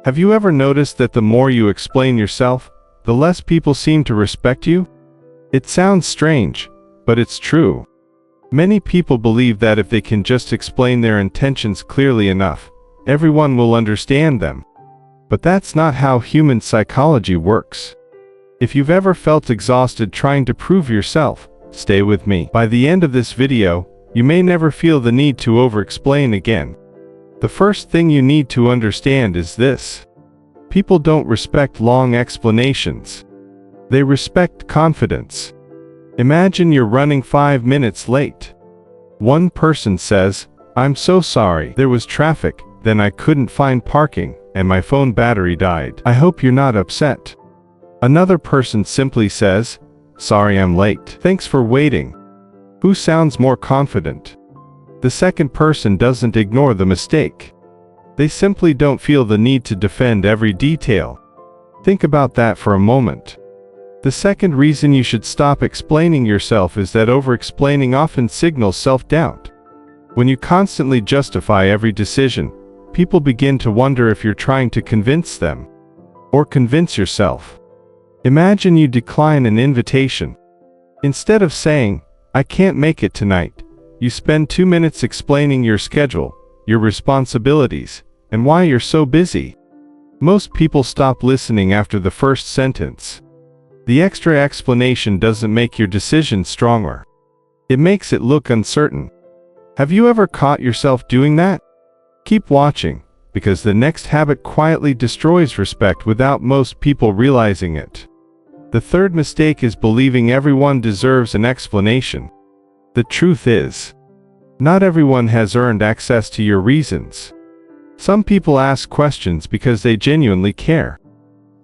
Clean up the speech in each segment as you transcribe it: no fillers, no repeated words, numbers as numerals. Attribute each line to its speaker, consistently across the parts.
Speaker 1: Have you ever noticed that the more you explain yourself, the less people seem to respect you? It sounds strange, but it's true. Many people believe that if they can just explain their intentions clearly enough, everyone will understand them. But that's not how human psychology works. If you've ever felt exhausted trying to prove yourself, stay with me. By the end of this video, you may never feel the need to over-explain again. The first thing you need to understand is this. People don't respect long explanations. They respect confidence. Imagine you're running 5 minutes late. One person says, "I'm so sorry, there was traffic, then I couldn't find parking, and my phone battery died. I hope you're not upset." Another person simply says, "Sorry I'm late. Thanks for waiting." Who sounds more confident? The second person doesn't ignore the mistake. They simply don't feel the need to defend every detail. Think about that for a moment. The second reason you should stop explaining yourself is that over-explaining often signals self-doubt. When you constantly justify every decision, people begin to wonder if you're trying to convince them or convince yourself. Imagine you decline an invitation. Instead of saying, "I can't make it tonight," you spend 2 minutes explaining your schedule, your responsibilities, and why you're so busy. Most people stop listening after the first sentence. The extra explanation doesn't make your decision stronger. It makes it look uncertain. Have you ever caught yourself doing that? Keep watching, because the next habit quietly destroys respect without most people realizing it. The third mistake is believing everyone deserves an explanation. The truth is, not everyone has earned access to your reasons. Some people ask questions because they genuinely care.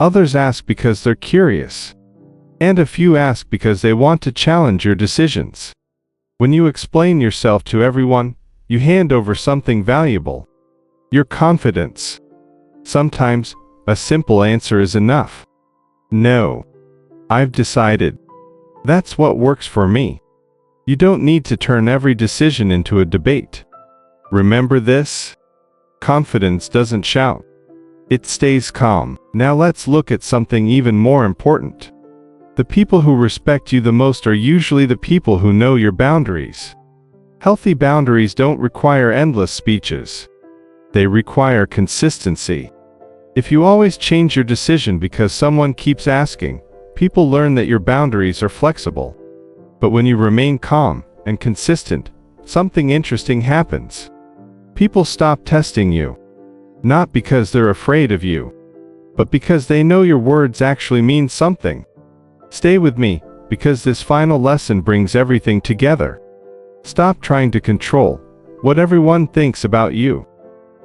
Speaker 1: Others ask because they're curious. And a few ask because they want to challenge your decisions. When you explain yourself to everyone, you hand over something valuable. Your confidence. Sometimes, a simple answer is enough. "No. I've decided. That's what works for me." You don't need to turn every decision into a debate. Remember this? Confidence doesn't shout. It stays calm. Now let's look at something even more important. The people who respect you the most are usually the people who know your boundaries. Healthy boundaries don't require endless speeches. They require consistency. If you always change your decision because someone keeps asking, people learn that your boundaries are flexible. But when you remain calm and consistent, something interesting happens. People stop testing you. Not because they're afraid of you, but because they know your words actually mean something. Stay with me, because this final lesson brings everything together. Stop trying to control what everyone thinks about you.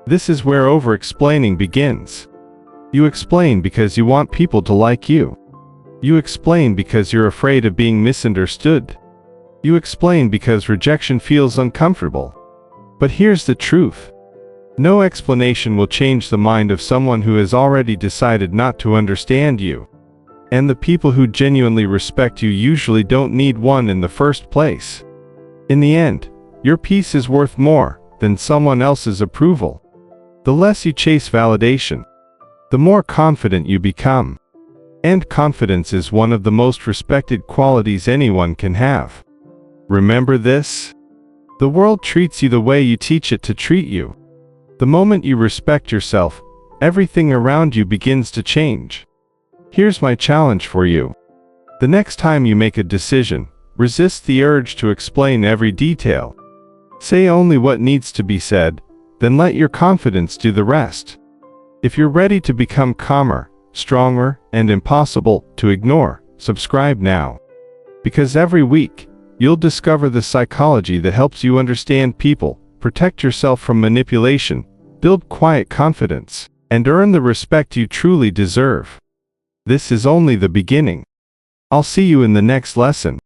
Speaker 1: This is where over-explaining begins. You explain because you want people to like you. You explain because you're afraid of being misunderstood. You explain because rejection feels uncomfortable. But here's the truth. No explanation will change the mind of someone who has already decided not to understand you. And the people who genuinely respect you usually don't need one in the first place. In the end, your peace is worth more than someone else's approval. The less you chase validation, the more confident you become. And confidence is one of the most respected qualities anyone can have. Remember this? The world treats you the way you teach it to treat you. The moment you respect yourself, everything around you begins to change. Here's my challenge for you. The next time you make a decision, resist the urge to explain every detail. Say only what needs to be said, then let your confidence do the rest. If you're ready to become calmer, stronger, and impossible to ignore, subscribe now. Because every week, you'll discover the psychology that helps you understand people, protect yourself from manipulation, build quiet confidence, and earn the respect you truly deserve. This is only the beginning. I'll see you in the next lesson.